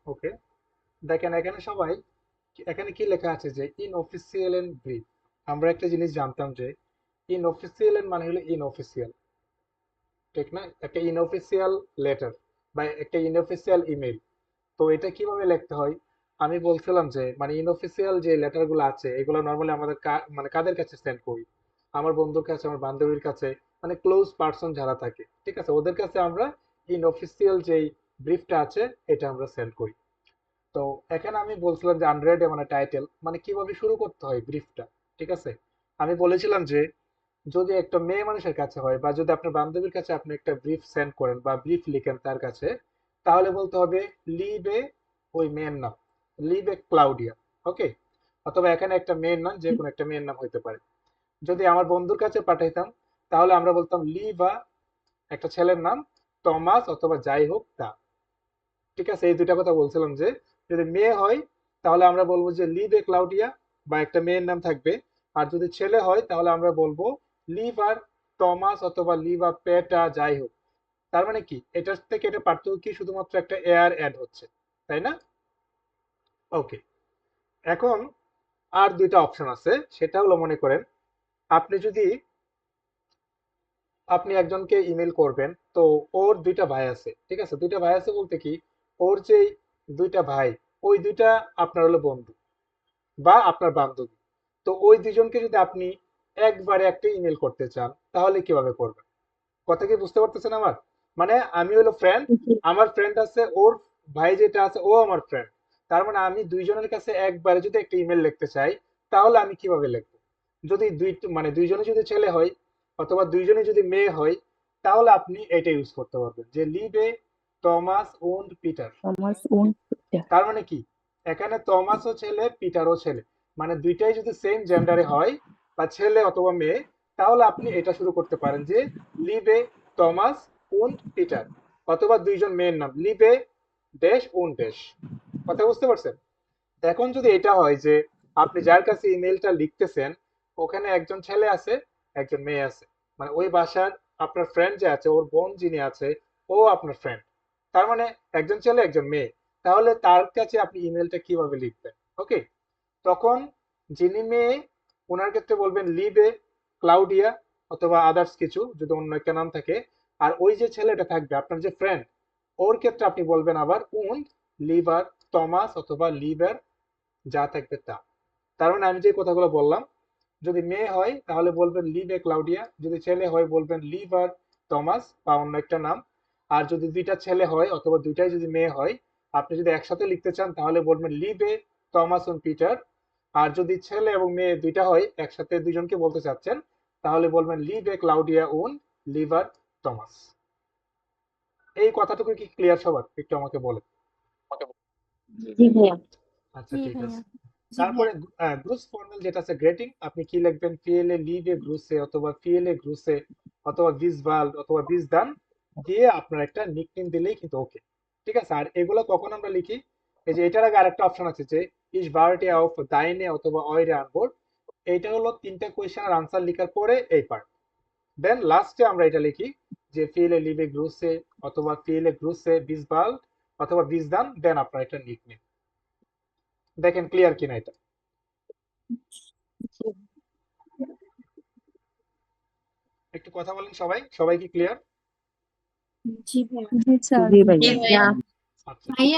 ওকে, দেখেন এখানে সবাই, এখানে কি লেখা আছে যে ইনঅফিসিয়াল এন্ড ব্রিফ। আমরা একটা জিনিস জানতাম যে ইনঅফিসিয়াল এর মানে হলো ইনঅফিসিয়াল, ঠিক না? একটা ইনঅফিসিয়াল লেটার বা একটা ইনঅফিসিয়াল ইমেল। তো এটা কিভাবে লিখতে হয়? আমি বলছিলাম যে মানে ইনঅফিসিয়াল যে লেটার গুলো আছে এগুলো নর্মালি আমাদের মানে কাদের কাছে সেন্ড করি? আমার বন্ধুর কাছে, আমার বান্ধবীর কাছে, মানে ক্লোজ পার্সন যারা থাকে, ঠিক আছে, ওদের কাছে আমরা ইনঅফিসিয়াল যেই ব্রিফটা আছে এটা আমরা সেন্ড করি। তো এখানে আমি বলছিলাম যে আনরেড মানে টাইটেল, মানে কিভাবে শুরু করতে হয় ব্রিফটা, ঠিক আছে? আমি বলেছিলাম যে যদি একটা মেয়ে মানুষের কাছে হয় বা যদি আপনার বান্ধবীর কাছে আপনি একটা ব্রিফ সেন্ড করেন বা ব্রিফ লিখেন তার কাছে, তাহলে বলতে হবে লিভ এ, ওই মেয়ের নাম লিভ এ ক্লাউডিয়া। ওকে, অথবা এখানে একটা মেয়ের নাম, যে কোনো একটা মেয়ের নাম হইতে পারে। যদি আমার বন্ধুর কাছে পাঠাইতাম তাহলে আমরা বলতাম লিভ আ, একটা ছেলের নাম টমাস অথবা যাই হোক তা। ঠিক আছে, এই দুইটা কথা বলছিলাম যে যদি মেয়ে হয় তাহলে আমরা বলবো যে লিভ এ ক্লাউডিয়া, বা একটা মেয়ের নাম থাকবে। আর যদি ছেলে হয় তাহলে আমরা বলবো লিভ আর টমাস অথবা লিভ আর পেটা, যাই হোক। তার মানে কি, এটার থেকে এটা পার্থক্য কি, শুধুমাত্র একটা এয়ার অ্যাড হচ্ছে, তাই না? ওকে, এখন আর দুইটা অপশন আছে, সেটা হলো মনে করেন আপনি যদি, আপনি একজনকে ইমেল করবেন, তো ওর দুইটা ভাই আছে, ঠিক আছে, দুইটা ভাই আছে বলতে কি, ওর যে দুইটা ভাই, ওই দুইটা আপনার হলো বন্ধু বা আপনার বান্ধবী। তো ওই দুজনকে যদি আপনি একবারে একটা ইমেল করতে চান তাহলে কিভাবে করবেন? কথা কি বুঝতে পারতেছেন আমার? মানে আমি হলো ফ্রেন্ড, জি আমার ফ্রেন্ড আছে, ওর ভাই যেটা আছে ও আমার ফ্রেন্ড। তার মানে আমি দুইজনের কাছে একবারে যদি একটা ইমেল লিখতে চাই তাহলে আমি কিভাবে লিখবো? যদি মানে দুইজনে যদি ছেলে হয় অথবা দুইজনে যদি মেয়ে হয়, তাহলে আপনি এটা ইউজ করতে পারবেন যে লিবে Thomas wound Peter. Thomas und Peter. তার মানে কি, এখানে টমাসও ছেলে পিটারও ছেলে, মানে দুইটাই যদি সেম জেন্ডারে হয় বা ছেলে অথবা মেয়ে, তাহলে আপনি এটা শুরু করতে পারেন যে লিবে টমাস উন্ড পিটার, অথবা দুইজন মেয়ের নাম লিবে ড্যাশ উন্ড ড্যাশ। কথা বুঝতে পারছেন? এখন যদি এটা হয় যে আপনি যার কাছে ইমেলটা লিখতেছেন ওখানে একজন ছেলে আছে, একজন মেয়ে আছে, মানে ওই বাসার আপনার ফ্রেন্ড যে আছে, ওর বোন যিনি আছে, ও আপনার ফ্রেন্ড, তার মানে একজন ছেলে একজন মেয়ে, তাহলে তার কাছে আপনি ইমেলটা কিভাবে লিখবেন? ওকে, তখন যিনি মেয়ে ওনার ক্ষেত্রে বলবেন লিভ এ ক্লাউডিয়া অথবা আদার্স কিছু যদি অন্য একটা নাম থাকে। আর ওই যে ছেলেটা থাকবে আপনার যে ফ্রেন্ড, ওর ক্ষেত্রে আপনি বলবেন আবার উন লিভার টমাস অথবা লিভার, যা থাকবে তা। তার মানে আমি যে কথাগুলো বললাম, যদি মেয়ে হয় তাহলে বলবেন লিভ এ ক্লাউডিয়া, যদি ছেলে হয় বলবেন লিভ আর টমাস বা অন্য একটা নাম। আর যদি দুইটা ছেলে হয় অথবা দুইটাই যদি মেয়ে হয়, আপনি যদি একসাথে লিখতে চান তাহলে বলবেন leave a Thomas on Peter. আর যদি ছেলে এবং মেয়ে দুইটা হয়, একসাথে দুইজনকে বলতে চাচ্ছেন, তাহলে বলবেন লিভ এ ক্লাউডিয়া উন লিভার টমাস। এই কথাটুকু কি ক্লিয়ার সবার? একটু আমাকে বলেন। জি ভাইয়া। আচ্ছা, জি ঠিক ভাইয়া। আছে। জি তারপরে ভাইয়া। গ্রুস ফর্মাল যেটা আছে গ্রেটিং, আপনি কি লিখবেন? ফিএলএ লিভ এ গ্রুসে অথবা ফিএলএ গ্রুসে অথবা ভিজবাল অথবা ভিজদান দিয়ে আপনার একটা নিকনেম দিলেই কিন্তু ওকে। ঠিক আছে, আর এগুলো কখন আমরা লিখি? এই যে এটার আগে আরেকটা অপশন আছে যে ইস ভার্টে অফ দাইনে অথবা অয়রে আনবোর্ড। এইটা হলো তিনটা কোয়েশ্চেন আর আনসার লেখার পরে এই পার্ট। দেন লাস্টে আমরা এটা লিখি যে ফিএলএ লিভ এ গ্রুসে অথবা ফিএলএ গ্রুসে ভিজবাল অথবা ভিজদান, দেন আপনার একটা নিকনেম। দেখেন ক্লিয়ার কিনা এটা? একটু কথা বলেন সবাই, সবাই কি ক্লিয়ার? জি ভাইয়া। জি স্যার। জি ভাইয়া। জি ভাইয়া। আচ্ছা, ভাইয়া